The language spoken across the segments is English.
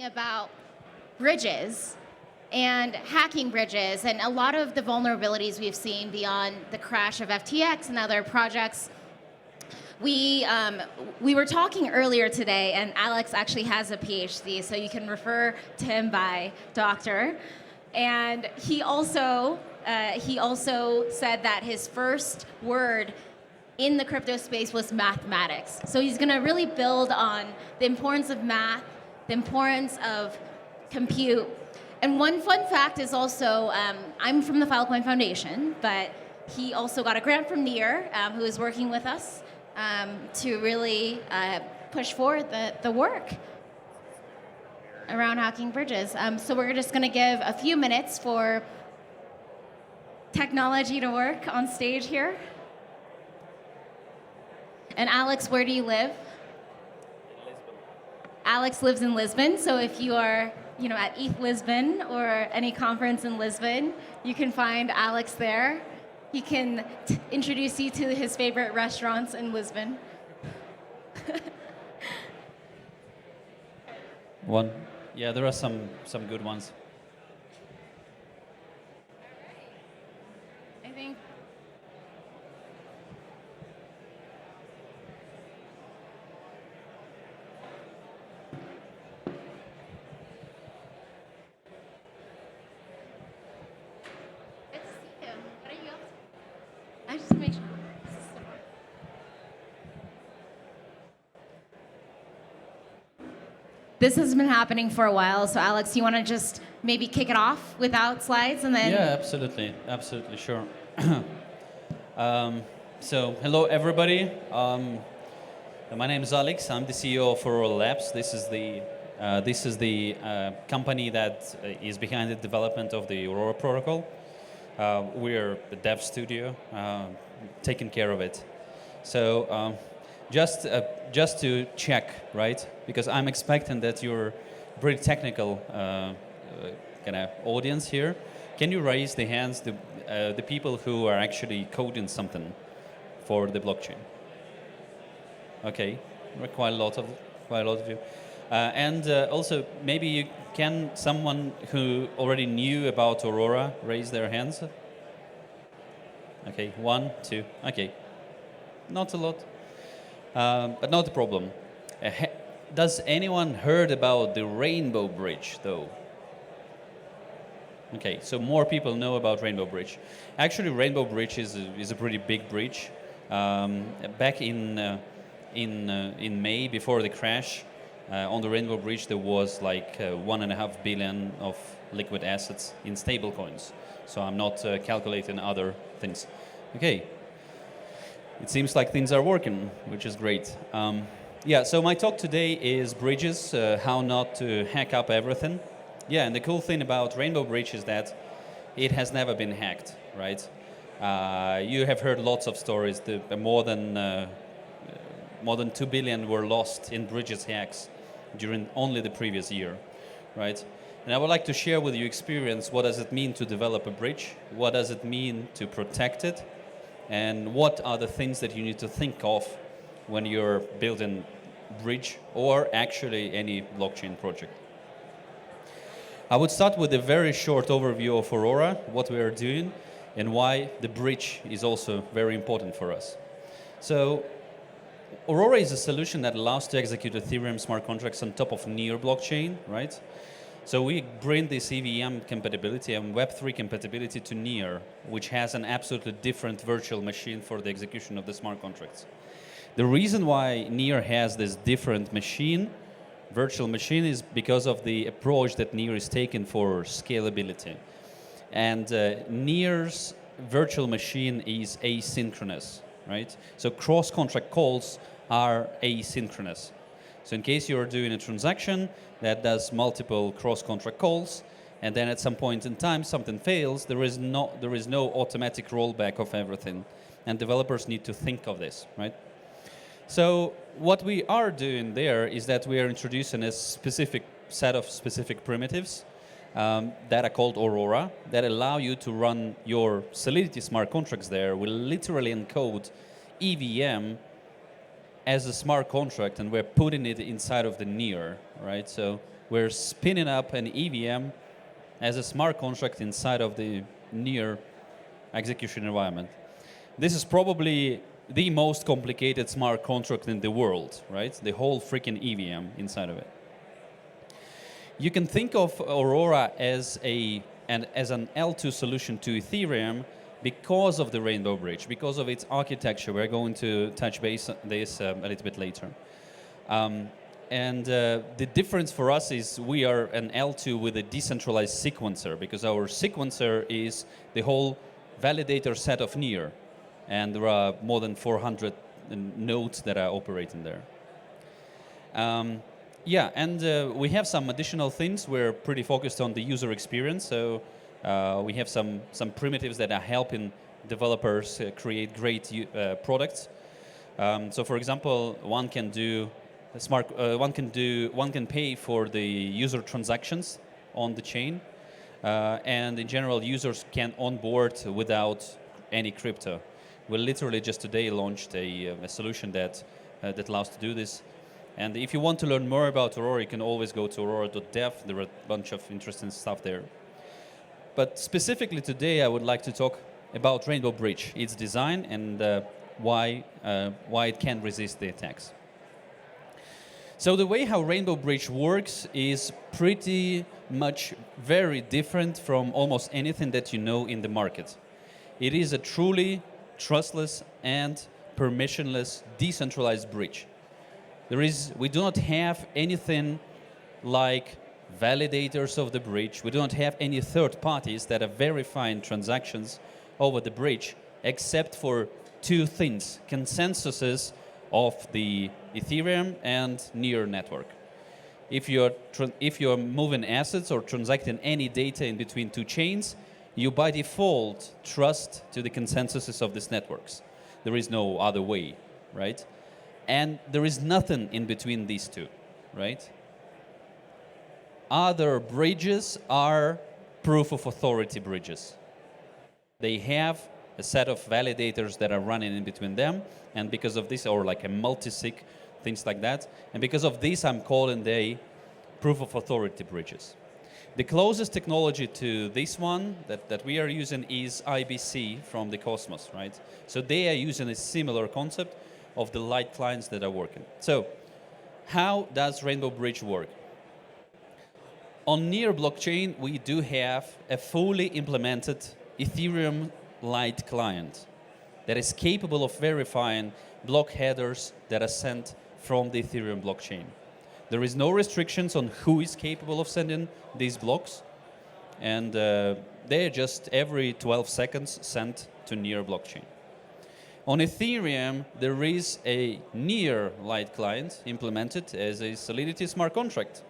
about bridges and hacking bridges and a lot of the vulnerabilities we've seen beyond the crash of FTX and other projects. We were talking earlier today, and Alex actually has a PhD, so you can refer to him by doctor. And he also said that his first word in the crypto space was mathematics. So he's going to really build on the importance of math, the importance of compute. And one fun fact is also, I'm from the Filecoin Foundation, but he also got a grant from Near, who is working with us to really push forward the work around hacking bridges. So we're just going to give a few minutes for technology to work on stage here. And Alex, where do you live? Lisbon. Alex lives in Lisbon, so if you are at ETH Lisbon or any conference in Lisbon, you can find Alex there. He can introduce you to his favorite restaurants in Lisbon. Yeah, there are some good ones. I think. Good to see you. What are you up to? I just make sure. This has been happening for a while, so Alex, you want to just maybe kick it off without slides and then... Yeah, absolutely, sure. So, hello everybody. My name is Alex. I'm the CEO of Aurora Labs. This is the company that is behind the development of the Aurora protocol. We're the dev studio taking care of it. So. Just to check, right? Because I'm expecting that you're pretty technical kind of audience here. Can you raise the hands, the people who are actually coding something for the blockchain? Okay, quite a lot of you. And also, maybe someone who already knew about Aurora raise their hands? Okay, 1, 2. Okay, not a lot. But not a problem. Does anyone heard about the Rainbow Bridge, though? Okay, so more people know about Rainbow Bridge. Actually, Rainbow Bridge is a pretty big bridge. Back in May, before the crash, on the Rainbow Bridge there was like 1.5 billion of liquid assets in stable coins. So I'm not calculating other things. Okay. It seems like things are working, which is great. Yeah, so my talk today is bridges, how not to hack up everything. Yeah, and the cool thing about Rainbow Bridge is that it has never been hacked, right? You have heard lots of stories. More than 2 billion were lost in bridges hacks during only the previous year, right? And I would like to share with you experience. What does it mean to develop a bridge? What does it mean to protect it? And what are the things that you need to think of when you're building bridge or actually any blockchain project? I would start with a very short overview of Aurora, what we are doing, and why the bridge is also very important for us. So Aurora is a solution that allows to execute Ethereum smart contracts on top of Near blockchain, right? So we bring this EVM compatibility and Web3 compatibility to Near, which has an absolutely different virtual machine for the execution of the smart contracts. The reason why Near has this different virtual machine, is because of the approach that Near is taking for scalability. And Near's virtual machine is asynchronous, right? So cross-contract calls are asynchronous. So in case you're doing a transaction that does multiple cross-contract calls, and then at some point in time something fails, there is no automatic rollback of everything. And developers need to think of this, right? So what we are doing there is that we are introducing a specific set of specific primitives that are called Aurora, that allow you to run your Solidity smart contracts there. We literally encode EVM as a smart contract, and we're putting it inside of the Near, right? So we're spinning up an EVM as a smart contract inside of the near execution environment. This is probably the most complicated smart contract in the world, right? The whole freaking EVM inside of it. You can think of Aurora as an L2 solution to Ethereum because of the Rainbow Bridge, because of its architecture. We're going to touch base on this a little bit later. The difference for us is we are an L2 with a decentralized sequencer, because our sequencer is the whole validator set of Near, and there are more than 400 nodes that are operating there. We have some additional things. We're pretty focused on the user experience, so we have some primitives that are helping developers create great products. So, for example, one can pay for the user transactions on the chain, and in general, users can onboard without any crypto. We literally just today launched a solution that allows to do this. And if you want to learn more about Aurora, you can always go to aurora.dev. There are a bunch of interesting stuff there. But specifically today, I would like to talk about Rainbow Bridge, its design, and why it can resist the attacks. So the way how Rainbow Bridge works is pretty much very different from almost anything that you know in the market. It is a truly trustless and permissionless decentralized bridge. We do not have anything like validators of the bridge. We do not have any third parties that are verifying transactions over the bridge, except for two things: consensuses of the Ethereum and Near network. If you're moving assets or transacting any data in between two chains, you by default trust to the consensuses of these networks. There is no other way, right? And there is nothing in between these two, right? Other bridges are proof of authority bridges. They have a set of validators that are running in between them, and because of this, or like a multi-sig, things like that, and because of this, I'm calling they proof of authority bridges. The closest technology to this one that we are using is IBC from the Cosmos, right? So they are using a similar concept of the light clients that are working. So how does Rainbow Bridge work? On Near blockchain, we do have a fully implemented Ethereum light client that is capable of verifying block headers that are sent from the Ethereum blockchain. There is no restrictions on who is capable of sending these blocks, and they're just every 12 seconds sent to Near blockchain. On Ethereum, there is a Near light client implemented as a Solidity smart contract.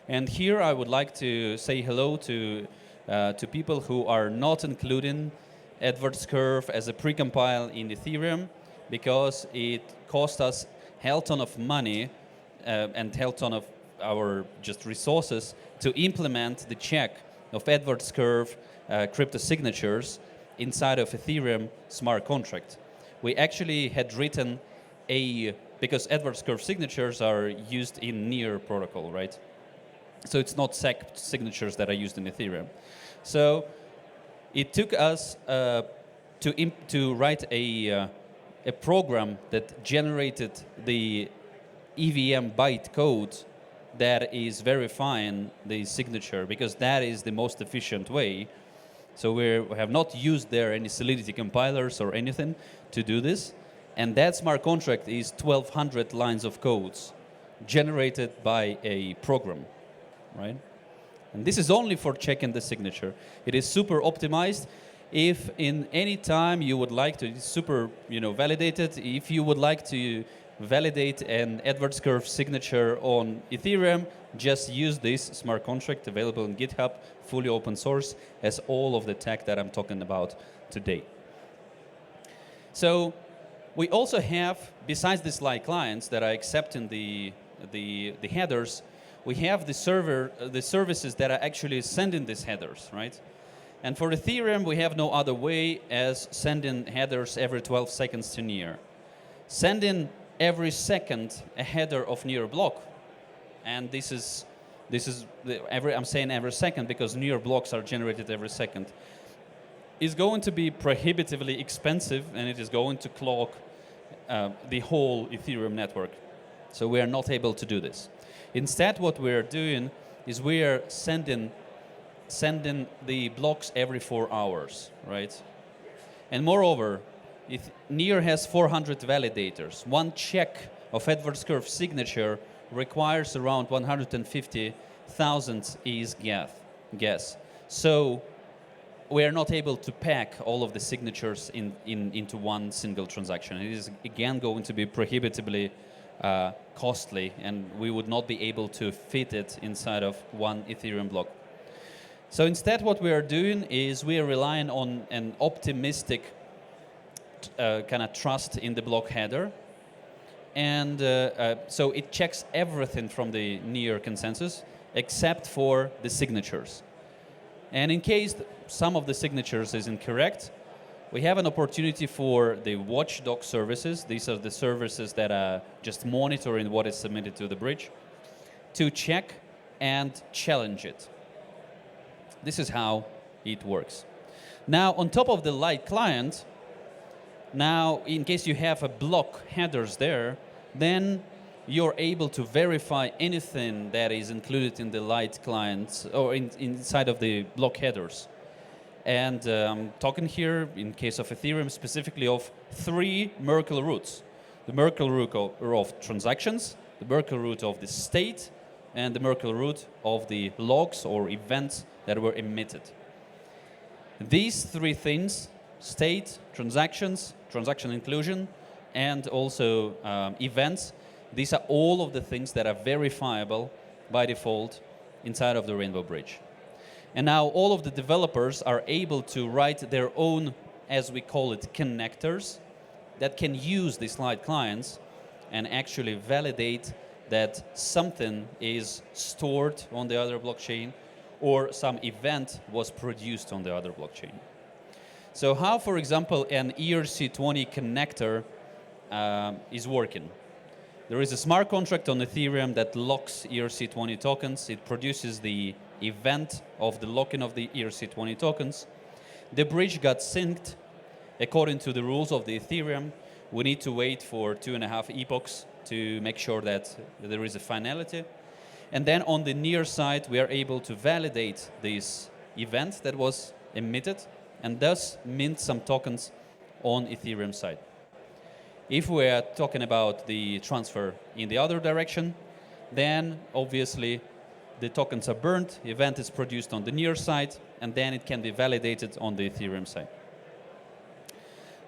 And here I would like to say hello to people who are not including Edwards curve as a precompile in Ethereum, because it cost us hell ton of money and hell ton of our just resources to implement the check of Edwards curve crypto signatures inside of Ethereum smart contract. We actually had written because Edwards curve signatures are used in Near protocol, right? So it's not SEC signatures that are used in Ethereum. So it took us to write a program that generated the EVM byte code that is verifying the signature, because that is the most efficient way. So we have not used there any Solidity compilers or anything to do this. And that smart contract is 1,200 lines of codes generated by a program, right? And this is only for checking the signature. It is super optimized. If in any time you would like to, it's super, validated. If you would like to validate an Edwards curve signature on Ethereum, just use this smart contract available on GitHub, fully open source, as all of the tech that I'm talking about today. So we also have, besides these light clients that are accepting the headers, we have the services that are actually sending these headers, right? And for Ethereum, we have no other way as sending headers every 12 seconds to Near. Sending every second a header of Near block, and this is this is I'm saying every second because near blocks are generated every second, is going to be prohibitively expensive, and it is going to clog the whole Ethereum network. So we are not able to do this. Instead, what we are doing is we are sending the blocks every 4 hours, right? And moreover, Near has 400 validators. One check of Edwards curve signature requires around 150,000 ETH gas. So we are not able to pack all of the signatures into one single transaction. It is again going to be prohibitively costly, and we would not be able to fit it inside of one Ethereum block. So instead, what we are doing is we are relying on an optimistic kind of trust in the block header. And so it checks everything from the Near consensus except for the signatures. And in case some of the signatures is incorrect, we have an opportunity for the watchdog services. These are the services that are just monitoring what is submitted to the bridge, to check and challenge it. This is how it works. Now, on top of the light client, now, in case you have a block headers there, then you're able to verify anything that is included in the light clients or inside of the block headers. And I'm talking here, in case of Ethereum, specifically of 3 Merkle roots. The Merkle root of transactions, the Merkle root of the state, and the Merkle root of the logs or events that were emitted. These 3 things, state, transactions, transaction inclusion, and also events, these are all of the things that are verifiable by default inside of the Rainbow Bridge. And now all of the developers are able to write their own, as we call it, connectors that can use these light clients and actually validate that something is stored on the other blockchain or some event was produced on the other blockchain. So how, for example, an ERC20 connector is working? There is a smart contract on Ethereum that locks ERC20 tokens. It produces the event of the locking of the ERC20 tokens. The bridge got synced according to the rules of the Ethereum. We need to wait for 2.5 epochs to make sure that there is a finality. And then on the Near side, we are able to validate this event that was emitted and thus mint some tokens on Ethereum side. If we are talking about the transfer in the other direction, then obviously the tokens are burnt, event is produced on the Near side, and then it can be validated on the Ethereum side.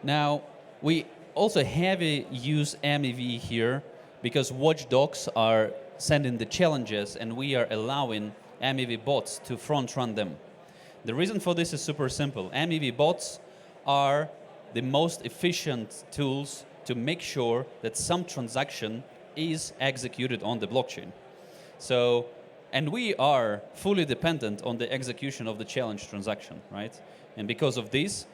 Now, we also heavily use MEV here because watchdogs are sending the challenges and we are allowing MEV bots to front run them. The reason for this is super simple. MEV bots are the most efficient tools to make sure that some transaction is executed on the blockchain. So, and we are fully dependent on the execution of the challenge transaction, right? And because of this,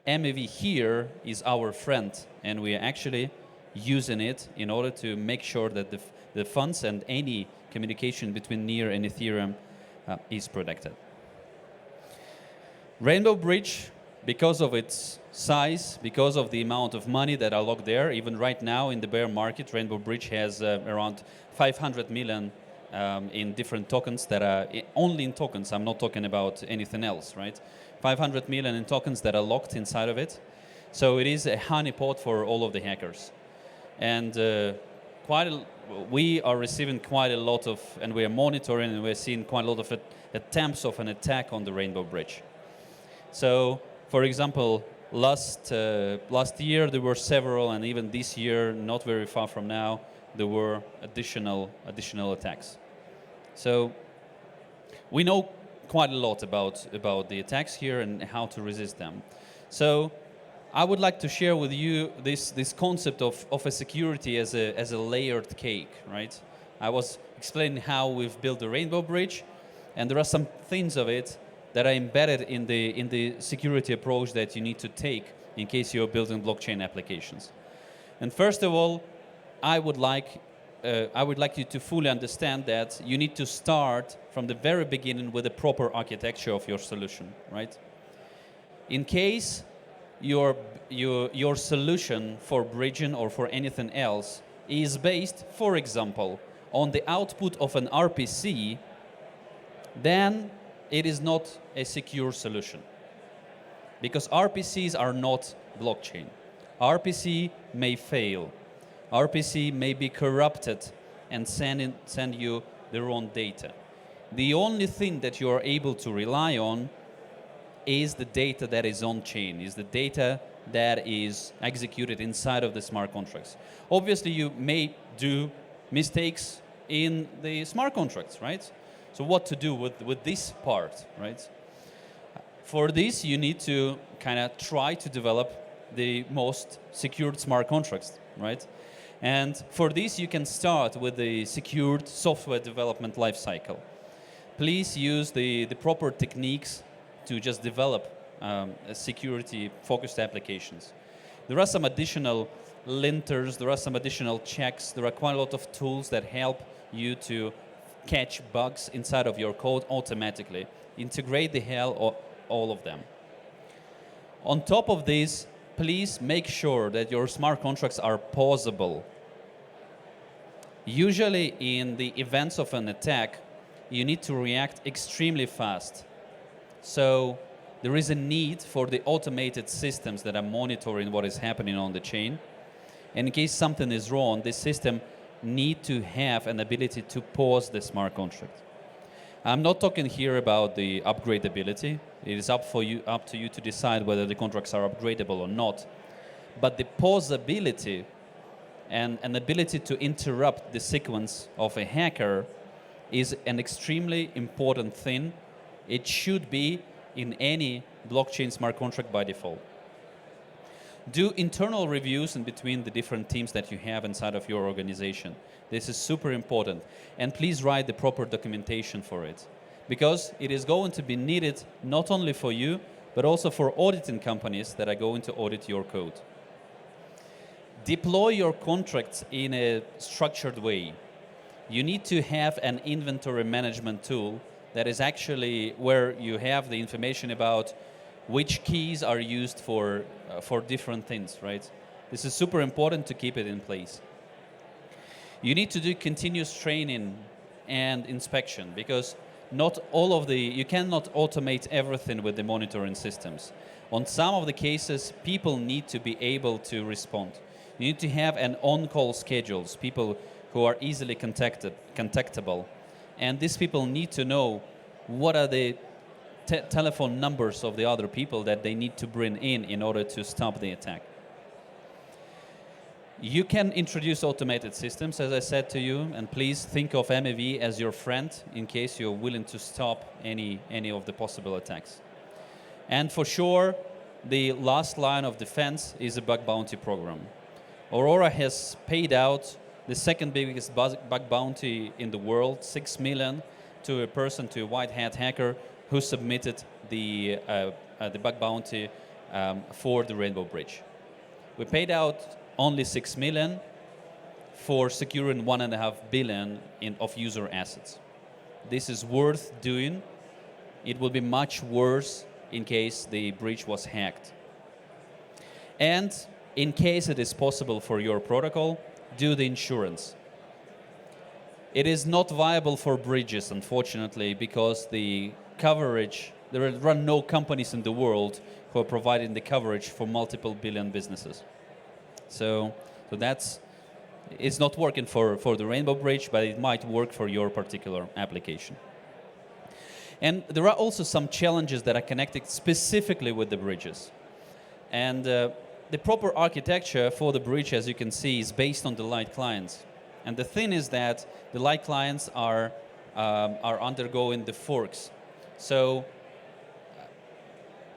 MEV here is our friend, and we are actually using it in order to make sure that the funds and any communication between Near and Ethereum is protected. Rainbow Bridge, because of its size, because of the amount of money that are locked there, even right now in the bear market, Rainbow Bridge has around 500 million in different tokens that are only in tokens. I'm not talking about anything else, right? 500 million in tokens that are locked inside of it. So it is a honeypot for all of the hackers. And we are receiving quite a lot of, and we are monitoring and we're seeing quite a lot of attempts of an attack on the Rainbow Bridge. So, for example, last year there were several, and even this year, not very far from now, there were additional attacks. So we know quite a lot about the attacks here and how to resist them. So I would like to share with you this concept of a security as a layered cake, right? I was explaining how we've built the Rainbow Bridge, and there are some things of it that are embedded in the security approach that you need to take in case you're building blockchain applications. And first of all, I would like I would like you to fully understand that you need to start from the very beginning with the proper architecture of your solution, right? In case your solution for bridging or for anything else is based, for example, on the output of an RPC, then it is not a secure solution. Because RPCs are not blockchain. RPC may fail. RPC may be corrupted and send you the wrong data. The only thing that you are able to rely on is the data that is on-chain, is the data that is executed inside of the smart contracts. Obviously, you may do mistakes in the smart contracts, right? So what to do with this part, right? For this, you need to kind of try to develop the most secured smart contracts, right? And for this, you can start with the secured software development lifecycle. Please use the proper techniques to just develop security-focused applications. There are some additional linters, there are some additional checks, there are quite a lot of tools that help you to catch bugs inside of your code automatically. Integrate the hell of all of them. On top of this, please make sure that your smart contracts are pausable. Usually in the events of an attack, you need to react extremely fast. So there is a need for the automated systems that are monitoring what is happening on the chain. And in case something is wrong, the system need to have an ability to pause the smart contract. I'm not talking here about the upgradability. It is up to you to decide whether the contracts are upgradable or not. But the pausability and an ability to interrupt the sequence of a hacker is an extremely important thing. It should be in any blockchain smart contract by default. Do internal reviews in between the different teams that you have inside of your organization. This is super important. And please write the proper documentation for it. Because it is going to be needed not only for you, but also for auditing companies that are going to audit your code. Deploy your contracts in a structured way. You need to have an inventory management tool that is actually where you have the information about which keys are used for different things, right? This is super important to keep it in place. You need to do continuous training and inspection because not all of you cannot automate everything with the monitoring systems. On some of the cases, people need to be able to respond. You need to have an on-call schedules, people who are easily contactable. And these people need to know what are the telephone numbers of the other people that they need to bring in order to stop the attack. You can introduce automated systems, as I said to you, and please think of MEV as your friend in case you're willing to stop any of the possible attacks. And for sure, the last line of defense is a bug bounty program. Aurora has paid out the second biggest bug bounty in the world, 6 million, to a person, to a white hat hacker who submitted the bug bounty for the Rainbow Bridge. We paid out only 6 million for securing 1.5 billion of user assets. This is worth doing. It will be much worse in case the bridge was hacked. And in case it is possible for your protocol, do the insurance. It is not viable for bridges, unfortunately, because the coverage, there are no companies in the world who are providing the coverage for multiple billion businesses. So it's not working for the Rainbow Bridge, but it might work for your particular application. And there are also some challenges that are connected specifically with the bridges. And the proper architecture for the bridge, as you can see, is based on the light clients. And the thing is that the light clients are undergoing the forks. So,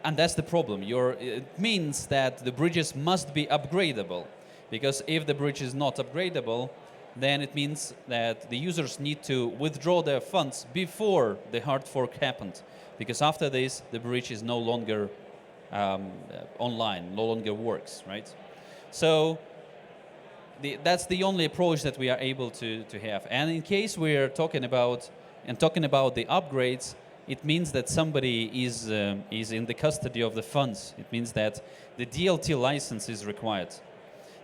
and that's the problem. It means that the bridges must be upgradable, because if the bridge is not upgradable, then it means that the users need to withdraw their funds before the hard fork happened, because after this, the bridge is no longer online, no longer works, right? So that's the only approach that we are able to have. And in case we are talking about the upgrades, it means that somebody is in the custody of the funds. It means that the DLT license is required.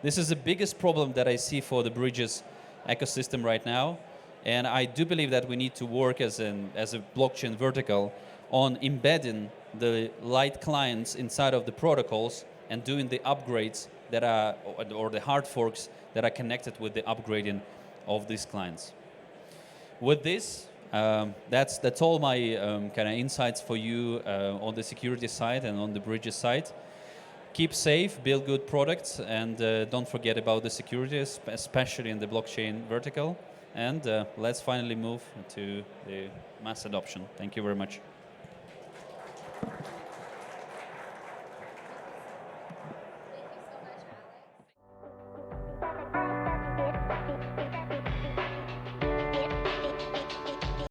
This is the biggest problem that I see for the bridges ecosystem right now, and I do believe that we need to work as a blockchain vertical on embedding the light clients inside of the protocols and doing the upgrades that are, or the hard forks that are connected with the upgrading of these clients. With this, that's all my kind of insights for you on the security side and on the bridges side. Keep safe, build good products, and don't forget about the security, especially in the blockchain vertical. And let's finally move to the mass adoption. Thank you very much.